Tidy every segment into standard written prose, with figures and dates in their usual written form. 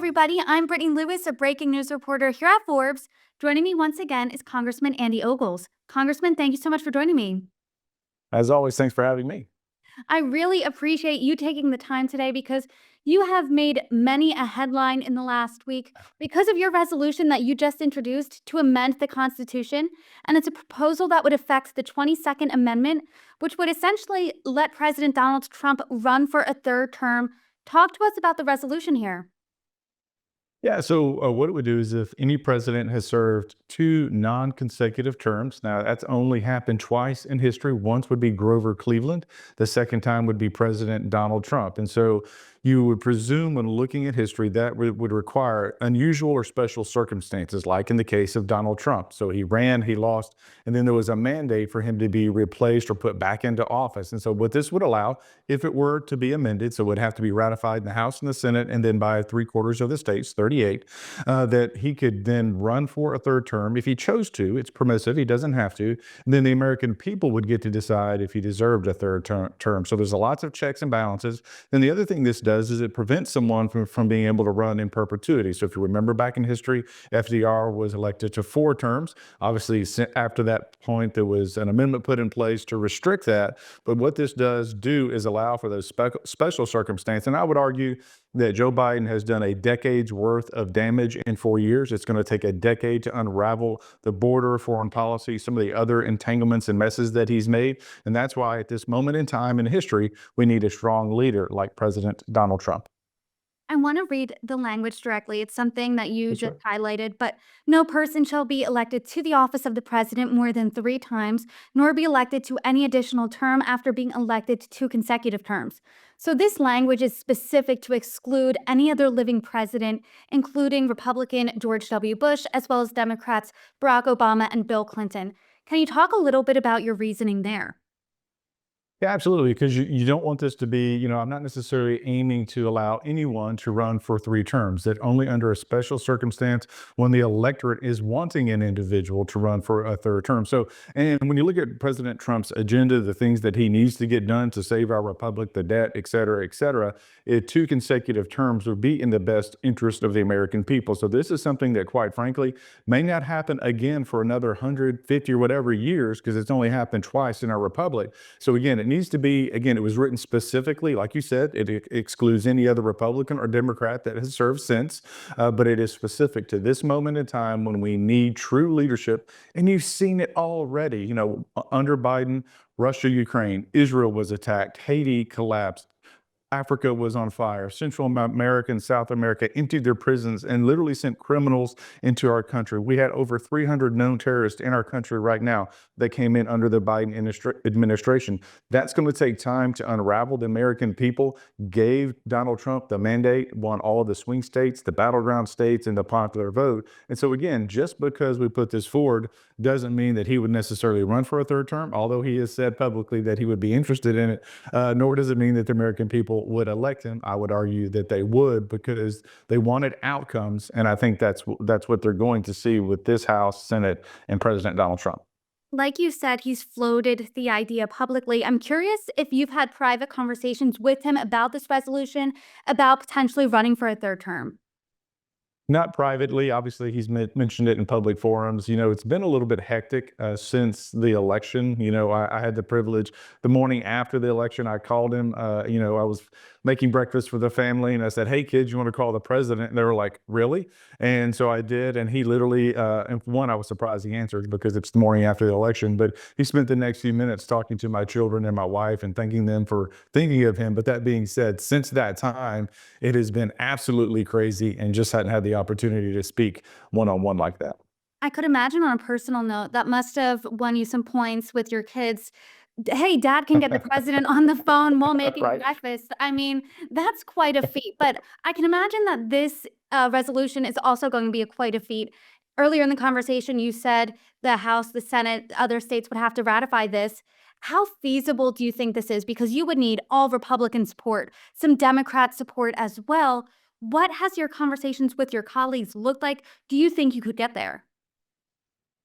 everybody. I'm Brittany Lewis, a breaking news reporter here at Forbes. Joining me once again is Congressman Andy Ogles. Congressman, thank you so much for joining me. As always, thanks for having me. I really appreciate you taking the time today because you have made many a headline in the last week because of your resolution that you just introduced to amend the Constitution. And it's a proposal that would affect the 22nd Amendment, which would essentially let President Donald Trump run for a third term. Talk to us about the resolution here. Yeah, so what it would do is if any president has served two non-consecutive terms, now that's only happened twice in history. Once would be Grover Cleveland. The second time would be President Donald Trump. And so you would presume when looking at history that would require unusual or special circumstances, like in the case of Donald Trump. So he ran, he lost, and then there was a mandate for him to be replaced or put back into office. And so what this would allow, if it were to be amended, so it would have to be ratified in the House and the Senate, and then by 3/4 of the states, 38, that he could then run for a third term if he chose to. It's permissive, he doesn't have to. And then the American people would get to decide if he deserved a third term. So there's lots of checks and balances. Then the other thing this does is it prevents someone from being able to run in perpetuity. So if you remember back in history, FDR was elected to 4 terms. Obviously, after that point, there was an amendment put in place to restrict that. But what this does do is allow for those special circumstances. And I would argue that Joe Biden has done a decade's worth of damage in 4 years. It's going to take a decade to unravel the border, foreign policy, some of the other entanglements and messes that he's made. And that's why at this moment in time in history, we need a strong leader like President Donald Trump. I want to read the language directly. It's something that you That's just right. highlighted, but no person shall be elected to the office of the president more than 3 times, nor be elected to any additional term after being elected to 2 consecutive terms. So this language is specific to exclude any other living president, including Republican George W. Bush, as well as Democrats Barack Obama and Bill Clinton. Can you talk a little bit about your reasoning there? Yeah, absolutely. Because you don't want this to be, I'm not necessarily aiming to allow anyone to run for 3 terms, that only under a special circumstance when the electorate is wanting an individual to run for a third term. So, and when you look at President Trump's agenda, the things that he needs to get done to save our republic, the debt, et cetera, 2 consecutive terms would be in the best interest of the American people. So this is something that, quite frankly, may not happen again for another 150 or whatever years because it's only happened twice in our republic. So again, it needs to be, again, it was written specifically, like you said, it excludes any other Republican or Democrat that has served since, but it is specific to this moment in time when we need true leadership. And you've seen it already, under Biden, Russia, Ukraine, Israel was attacked, Haiti collapsed. Africa was on fire. Central America and South America emptied their prisons and literally sent criminals into our country. We had over 300 known terrorists in our country right now that came in under the Biden administration. That's going to take time to unravel. The American people gave Donald Trump the mandate, won all of the swing states, the battleground states, and the popular vote. And so again, just because we put this forward doesn't mean that he would necessarily run for a third term, although he has said publicly that he would be interested in it, nor does it mean that the American people would elect him. I would argue that they would because they wanted outcomes, and I think that's what they're going to see with this House, Senate, and President Donald Trump. Like you said, he's floated the idea publicly. I'm curious if you've had private conversations with him about this resolution, about potentially running for a third term. Not privately. Obviously, he's mentioned it in public forums. It's been a little bit hectic since the election. I had the privilege the morning after the election. I called him. I was making breakfast for the family, and I said, "Hey, kids, you want to call the president?" And they were like, "Really?" And so I did. And he literally, and one, I was surprised he answered because it's the morning after the election. But he spent the next few minutes talking to my children and my wife and thanking them for thinking of him. But that being said, since that time, it has been absolutely crazy, and just hadn't had the opportunity to speak one-on-one like that. I could imagine on a personal note that must have won you some points with your kids. Hey, dad can get the president on the phone while making Right. breakfast. I mean, that's quite a feat. But I can imagine that this resolution is also going to be quite a feat. Earlier in the conversation, you said the House, the Senate, other states would have to ratify this. How feasible do you think this is? Because you would need all Republican support, some Democrat support as well. What has your conversations with your colleagues looked like? Do you think you could get there?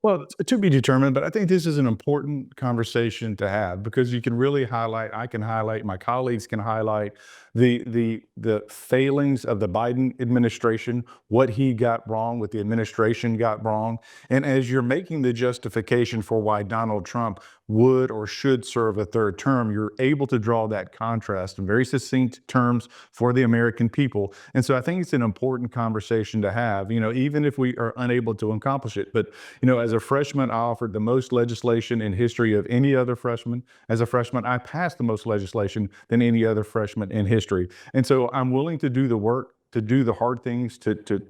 Well, to be determined, but I think this is an important conversation to have because you can really highlight, I can highlight, my colleagues can highlight the failings of the Biden administration, what he got wrong, what the administration got wrong. And as you're making the justification for why Donald Trump would or should serve a third term, you're able to draw that contrast in very succinct terms for the American people. And so I think it's an important conversation to have, even if we are unable to accomplish it. But as a freshman, I offered the most legislation in history of any other freshman. As a freshman, I passed the most legislation than any other freshman in history. And so I'm willing to do the work, to do the hard things, to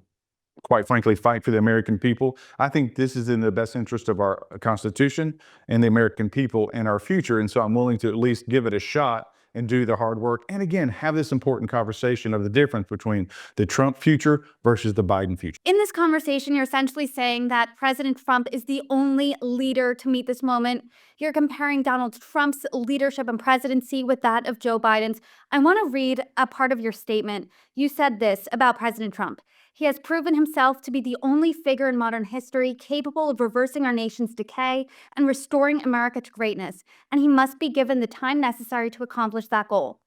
quite frankly, fight for the American people. I think this is in the best interest of our Constitution and the American people and our future. And so I'm willing to at least give it a shot and do the hard work. And again, have this important conversation of the difference between the Trump future versus the Biden future. In this conversation, you're essentially saying that President Trump is the only leader to meet this moment. You're comparing Donald Trump's leadership and presidency with that of Joe Biden's. I want to read a part of your statement. You said this about President Trump. He has proven himself to be the only figure in modern history capable of reversing our nation's decay and restoring America to greatness, and he must be given the time necessary to accomplish that goal.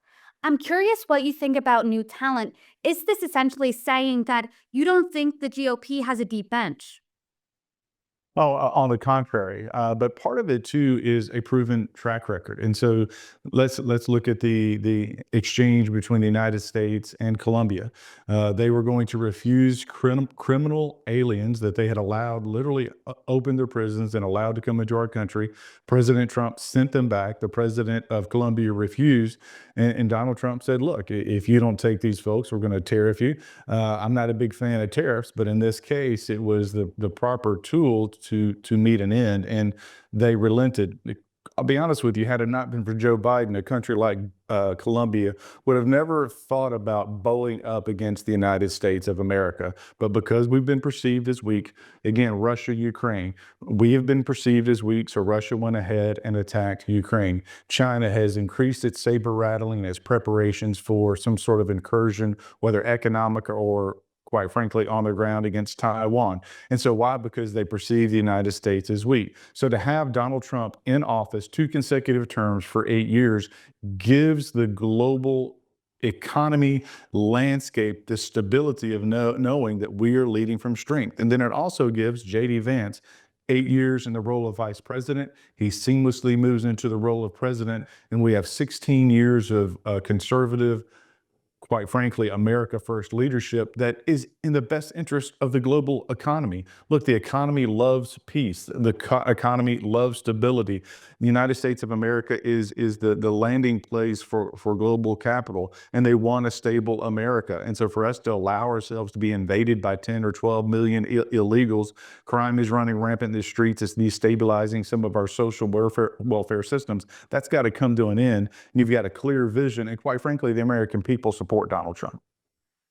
I'm curious what you think about new talent. Is this essentially saying that you don't think the GOP has a deep bench? Oh, on the contrary, but part of it too is a proven track record, and so let's look at the exchange between the United States and Colombia. They were going to refuse criminal aliens that they had allowed, literally opened their prisons and allowed to come into our country. President Trump sent them back. The president of Colombia refused, and Donald Trump said, "Look, if you don't take these folks, we're going to tariff you." I'm not a big fan of tariffs, but in this case, it was the proper tool to meet an end, and they relented. I'll be honest with you, had it not been for Joe Biden, a country like Colombia would have never thought about bowing up against the United States of America. But because we've been perceived as weak, again, Russia, Ukraine, we have been perceived as weak, so Russia went ahead and attacked Ukraine. China has increased its saber rattling as preparations for some sort of incursion, whether economic or quite frankly, on the ground against Taiwan. And so why? Because they perceive the United States as weak. So to have Donald Trump in office 2 consecutive terms for 8 years gives the global economy landscape the stability of knowing that we are leading from strength. And then it also gives JD Vance 8 years in the role of vice president. He seamlessly moves into the role of president. And we have 16 years of conservative, quite frankly, America first leadership that is in the best interest of the global economy. Look, the economy loves peace. The economy loves stability. The United States of America is the landing place for global capital, and they want a stable America. And so for us to allow ourselves to be invaded by 10 or 12 million illegals, crime is running rampant in the streets. It's destabilizing some of our social welfare systems. That's got to come to an end. And you've got a clear vision. And quite frankly, the American people support Donald Trump.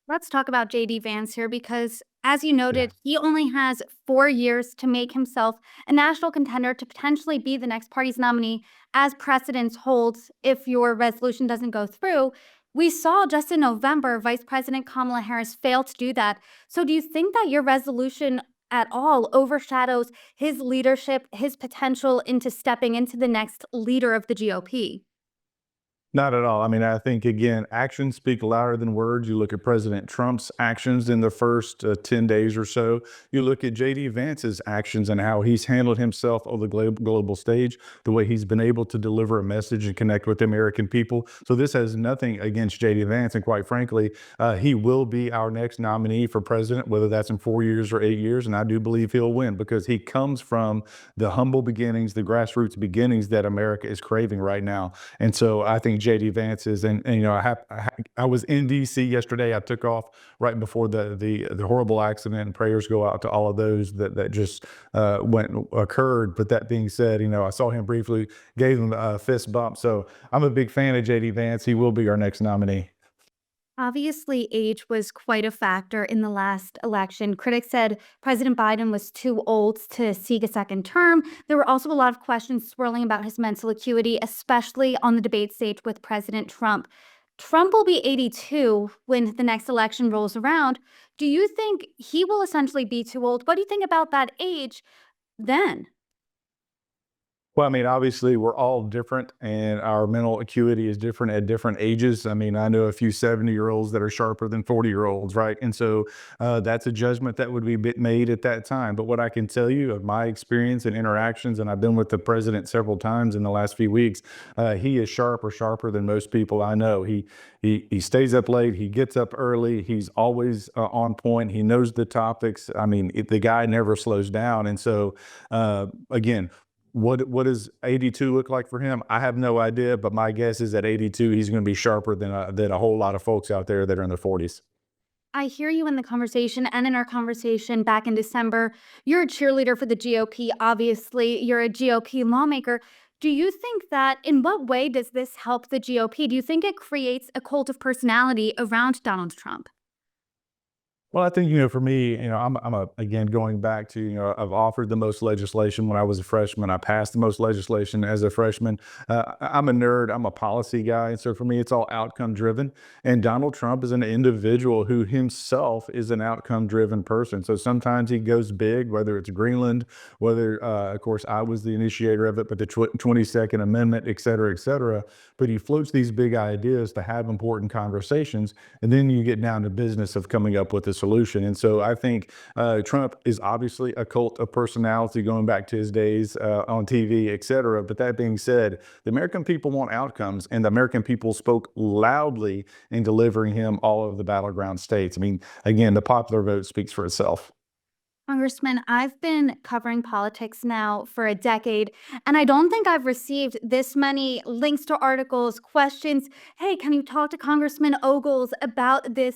Let's talk about JD Vance here because, as you noted, he only has 4 years to make himself a national contender to potentially be the next party's nominee, as precedence holds if your resolution doesn't go through. We saw just in November, Vice President Kamala Harris fail to do that. So, do you think that your resolution at all overshadows his leadership, his potential into stepping into the next leader of the GOP? Not at all. I mean, I think, again, actions speak louder than words. You look at President Trump's actions in the first 10 days or so. You look at JD Vance's actions and how he's handled himself on the global stage, the way he's been able to deliver a message and connect with the American people. So this has nothing against JD Vance. And quite frankly, he will be our next nominee for president, whether that's in 4 years or 8 years. And I do believe he'll win because he comes from the humble beginnings, the grassroots beginnings that America is craving right now. And so I think JD Vance is, and I was in D.C. yesterday. I took off right before the horrible accident, and prayers go out to all of those that just occurred. But that being said, I saw him briefly, gave him a fist bump. So I'm a big fan of JD Vance. He will be our next nominee. Obviously, age was quite a factor in the last election. Critics said President Biden was too old to seek a second term. There were also a lot of questions swirling about his mental acuity, especially on the debate stage with President Trump. Trump will be 82 when the next election rolls around. Do you think he will essentially be too old? What do you think about that age? then? Well, I mean, obviously, we're all different and our mental acuity is different at different ages. I mean, I know a few 70-year-olds that are sharper than 40-year-olds, right? And so that's a judgment that would be made at that time. But what I can tell you of my experience and interactions, and I've been with the president several times in the last few weeks, he is sharper than most people I know. He stays up late, he gets up early, he's always on point, he knows the topics. I mean, the guy never slows down. And so, again, what does 82 look like for him? I have no idea, but my guess is at 82, he's going to be sharper than a whole lot of folks out there that are in their 40s. I hear you in the conversation and in our conversation back in December. You're a cheerleader for the GOP. Obviously, you're a GOP lawmaker. Do you think that in what way does this help the GOP? Do you think it creates a cult of personality around Donald Trump? Well, I think, for me, again, going back to, I've offered the most legislation when I was a freshman. I passed the most legislation as a freshman. I'm a nerd. I'm a policy guy. And so for me, it's all outcome driven. And Donald Trump is an individual who himself is an outcome driven person. So sometimes he goes big, whether it's Greenland, whether, of course, I was the initiator of it, but the 22nd Amendment, et cetera, et cetera. But he floats these big ideas to have important conversations. And then you get down to business of coming up with a solution. And so I think Trump is obviously a cult of personality going back to his days on TV, et cetera. But that being said, the American people want outcomes, and the American people spoke loudly in delivering him all of the battleground states. I mean, again, the popular vote speaks for itself. Congressman, I've been covering politics now for a decade, and I don't think I've received this many links to articles, questions. Hey, can you talk to Congressman Ogles about this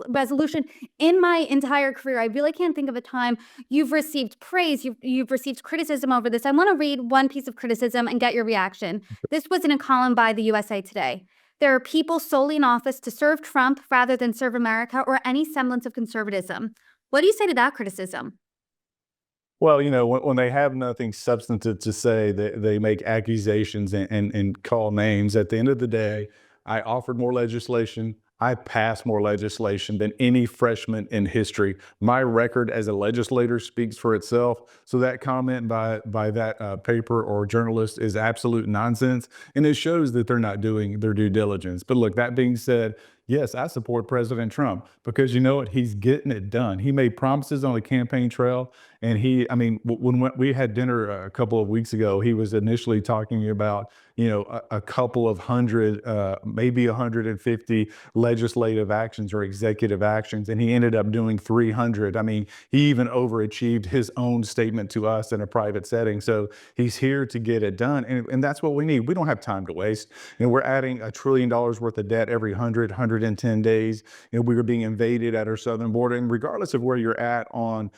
resolution? In my entire career, I really can't think of a time you've received praise, you've received criticism over this. I want to read one piece of criticism and get your reaction. This was in a column by the USA Today. There are people solely in office to serve Trump rather than serve America or any semblance of conservatism. What do you say to that criticism? Well, when they have nothing substantive to say, they make accusations and call names. At the end of the day, I offered more legislation. I passed more legislation than any freshman in history. My record as a legislator speaks for itself. So that comment by that paper or journalist is absolute nonsense, and it shows that they're not doing their due diligence. But look, that being said, yes, I support President Trump because you know what? He's getting it done. He made promises on the campaign trail. And I mean, when we had dinner a couple of weeks ago, he was initially talking about, a couple of hundred, maybe 150 legislative actions or executive actions. And he ended up doing 300. I mean, he even overachieved his own statement to us in a private setting. So he's here to get it done. And that's what we need. We don't have time to waste. We're adding $1 trillion worth of debt every 110 days. We were being invaded at our southern border. And regardless of where you're at on,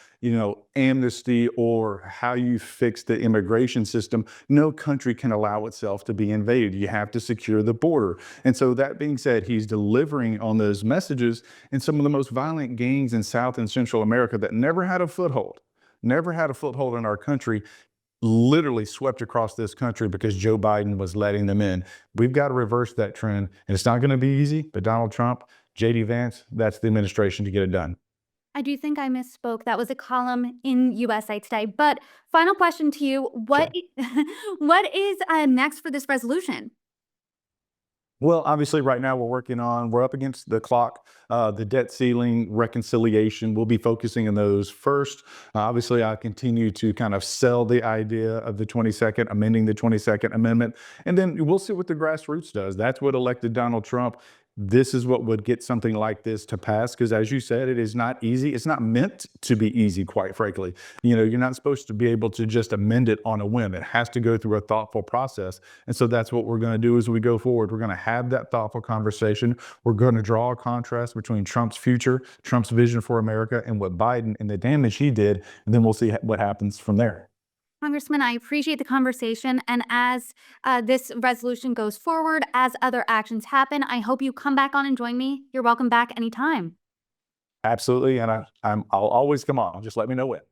amnesty or how you fix the immigration system, no country can allow itself to be invaded. You have to secure the border. And so that being said, he's delivering on those messages, and some of the most violent gangs in South and Central America that never had a foothold in our country, literally swept across this country because Joe Biden was letting them in. We've got to reverse that trend, and it's not going to be easy, but Donald Trump, JD Vance, that's the administration to get it done. I do think I misspoke. That was a column in USA Today. But final question to you: Sure. what is next for this resolution? Well, obviously, right now we're up against the clock. The debt ceiling reconciliation, we'll be focusing on those first. Obviously, I continue to kind of sell the idea of amending the 22nd Amendment, and then we'll see what the grassroots does. That's what elected Donald Trump. This is what would get something like this to pass, because as you said, it is not easy. It's not meant to be easy, quite frankly. You're not supposed to be able to just amend it on a whim. It has to go through a thoughtful process. And so that's what we're going to do as we go forward. We're going to have that thoughtful conversation. We're going to draw a contrast between Trump's future, Trump's vision for America, and what Biden and the damage he did. And then we'll see what happens from there. Congressman, I appreciate the conversation. And as this resolution goes forward, as other actions happen, I hope you come back on and join me. You're welcome back anytime. Absolutely. And I'll always come on. Just let me know when.